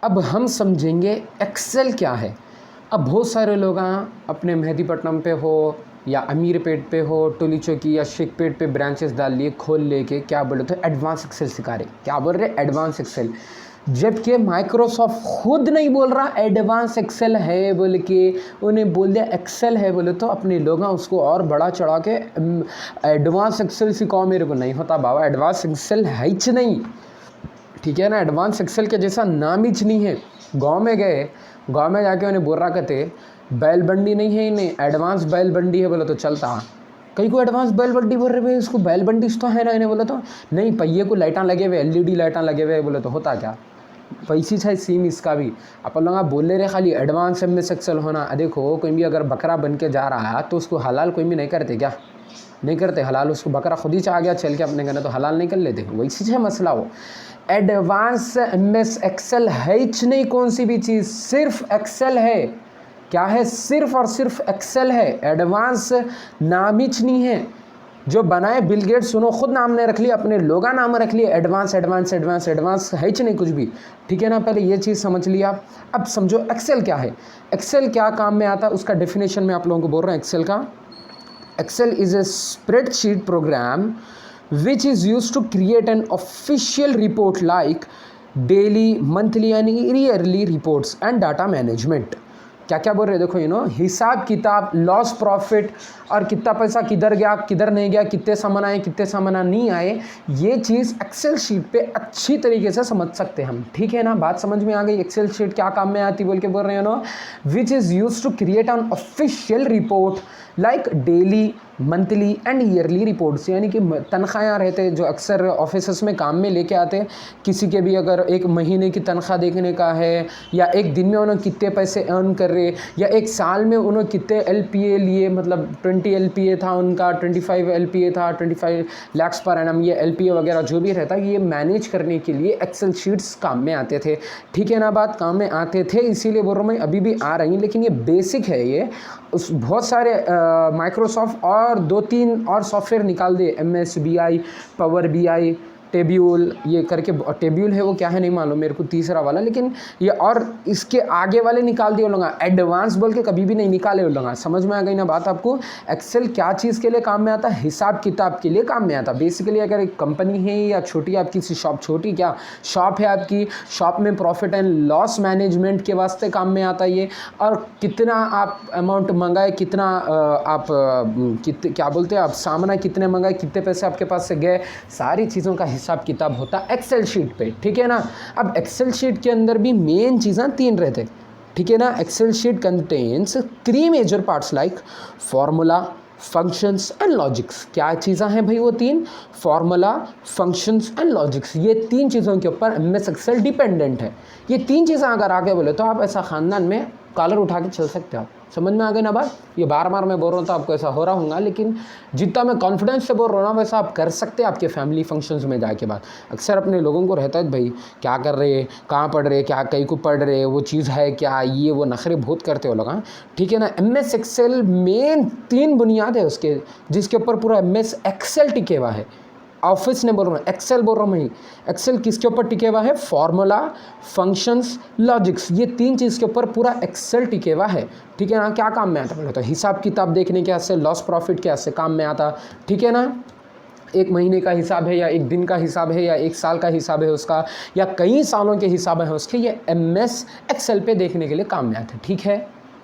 अब हम समझेंगे एक्सेल क्या है। अब बहुत सारे लोग अपने मेहदीपट्टनम पे हो या अमीरपेट पे हो, टोली चौकी या शेखपेट पे ब्रांचेस डाल लिए, खोल लेके क्या बोले तो एडवांस एक्सेल सिखा रहे। क्या बोल रहे? Advance Excel. जबकि माइक्रोसॉफ्ट खुद नहीं बोल रहा एडवांस एक्सेल है बोल के, उन्हें बोल दिया एक्सेल है बोले तो अपने लोग उसको और बड़ा चढ़ा के एडवांस एक्सेल सिखाओ मेरे को। नहीं होता बाबा, एडवांस एक्सेल है ही नहीं, ठीक है ना। एडवांस एक्सेल के जैसा नाम ही नहीं है। गांव में गए, गांव में जाके उन्हें बोल रहा कहते बैल बंडी नहीं है, इन्हें एडवांस बैल बंडी है बोला तो चलता। कहीं को एडवांस बैल बंडी बोल रहे भाई, उसको बैल बंडी तो है ना, इन्हें बोला तो नहीं, पहिए को लाइटां लगे हुए, LED लाइटां लगे हुए बोले तो होता क्या। पैसी है सीम इसका भी। अपन लोग बोल ले रहे खाली एडवांस MS एक्सेल होना। देखो कोई भी अगर बकरा बन के जा रहा है तो उसको हलाल कोई भी नहीं करते क्या? नहीं करते हलाल। उसको बकरा खुद ही चाह गया चल के अपने घर, तो हलाल नहीं कर लेते। वैसी है मसला। वो एडवांस MS एक्सेल है ही नहीं कौन सी भी चीज़, सिर्फ एक्सेल है। क्या है? सिर्फ और सिर्फ एक्सेल है। एडवांस नाम ही नहीं है। जो बनाए बिल गेट्स, सुनो खुद नाम ने रख लिया, अपने लोगा नाम रख लिया एडवांस एडवांस एडवांस एडवांस, है ही नहीं कुछ भी, ठीक है ना। पहले ये चीज़ समझ लिया। अब समझो एक्सेल क्या है, एक्सेल क्या काम में आता है, उसका डेफिनेशन मैं आप लोगों को बोल रहा हूँ एक्सेल का। Excel is a spreadsheet program which is used to create an official report like daily, monthly and yearly reports and data management। क्या क्या बोल रहे हैं देखो, हिसाब किताब, लॉस प्रॉफिट और कितना पैसा किधर गया किधर नहीं गया, कितने सामान आए कितने सामान नहीं आए, ये चीज़ एक्सेल शीट पे अच्छी तरीके से समझ सकते हैं हम, ठीक है ना। बात समझ में आ गई? एक्सेल शीट क्या काम में आती बोल के बोल रहे हैं which is use to create an official report like daily, monthly and yearly reports. यानी कि तनख्वाहें रहते हैं जो अक्सर ऑफिस में काम में लेके आते हैं। किसी के भी अगर एक महीने की तनख्वाह देखने का है, या एक दिन में उन्होंने कितने पैसे अर्न कर रहे, या एक साल में उन्होंने कितने LPA लिए, मतलब 20 LPA था उनका, 25 LPA था, 25 लाख पर एनम, ये LPA वगैरह जो भी रहता है, ये मैनेज करने के लिए एक्सेल शीट्स काम में आते थे, ठीक है ना। बात काम में आते थे, इसीलिए बोल रहा हूँ मैं, अभी भी आ रही हैं, लेकिन ये बेसिक है। ये बहुत सारे माइक्रोसॉफ्ट और 2-3 और सॉफ्टवेयर निकाल दिए, MS BI, power BI, tubule, ये करके। टेब्यूल है वो क्या है नहीं मालूम मेरे को, तीसरा वाला, लेकिन ये और इसके आगे वाले निकाल दिए लोग, एडवांस बोल के कभी भी नहीं निकाले लोग। समझ में आ गई ना बात आपको? एक्सेल क्या चीज़ के लिए काम में आता है? हिसाब किताब के लिए काम में आता है बेसिकली। अगर एक कंपनी है या छोटी आपकी सी शॉप, छोटी क्या शॉप है आपकी, शॉप में प्रॉफिट एंड लॉस मैनेजमेंट के वास्ते काम में आता है ये। और कितना आप अमाउंट मंगाए, कितना आप क्या बोलते हैं आप, सामान कितने मंगाए, कितने पैसे आपके पास से गए, सारी चीज़ों का हिसाब किताब होता एक्सेल शीट पे, ठीक है ना। अब एक्सेल शीट के अंदर भी मेन चीज़ें 3 रहते, ठीक है ना। Excel sheet contains 3 major parts like formula, functions and logics. क्या चीज़ें हैं भाई वो 3? Formula, functions and logics. ये 3 चीज़ों के ऊपर MS एक्सेल डिपेंडेंट है। ये 3 चीज़ें अगर आगे बोले तो आप ऐसा ख़ानदान में कॉलर उठा के चल सकते हो आप। समझ में आ गई ना बात? ये बार बार मैं बोल रहा हूँ तो आपको ऐसा हो रहा होगा, लेकिन जितना मैं कॉन्फिडेंस से बोल रहा हूँ ना, वैसा आप कर सकते हैं आपके फैमिली फंक्शंस में जाके। बात अक्सर अपने लोगों को रहता है भाई क्या कर रहे, कहाँ पढ़ रहे, क्या कहीं को पढ़ रहे, वो चीज़ है क्या, ये वो नखरे बहुत करते हो लोग, ठीक है ना। MS एक्सेल मेन 3 बुनियाद है उसके, जिसके ऊपर पूरा MS एक्सेल टिके हुआ है। ऑफिस ने बोल रहा हूँ, एक्सेल बोल रहा हूँ मैं। एक्सेल किसके ऊपर टिके हुआ है? Formula, functions, logics. ये 3 चीज़ के ऊपर पूरा एक्सेल टिके हुआ है, ठीक है ना। क्या काम में आता है? तो हिसाब किताब देखने के वास्ते, लॉस प्रॉफिट के वास्ते काम में आता, ठीक है ना। एक महीने का हिसाब है, या एक दिन का हिसाब है, या एक साल का हिसाब है उसका, या कई सालों के हिसाब है उसके, ये MS एक्सेल पे देखने के लिए काम में आते हैं, ठीक है।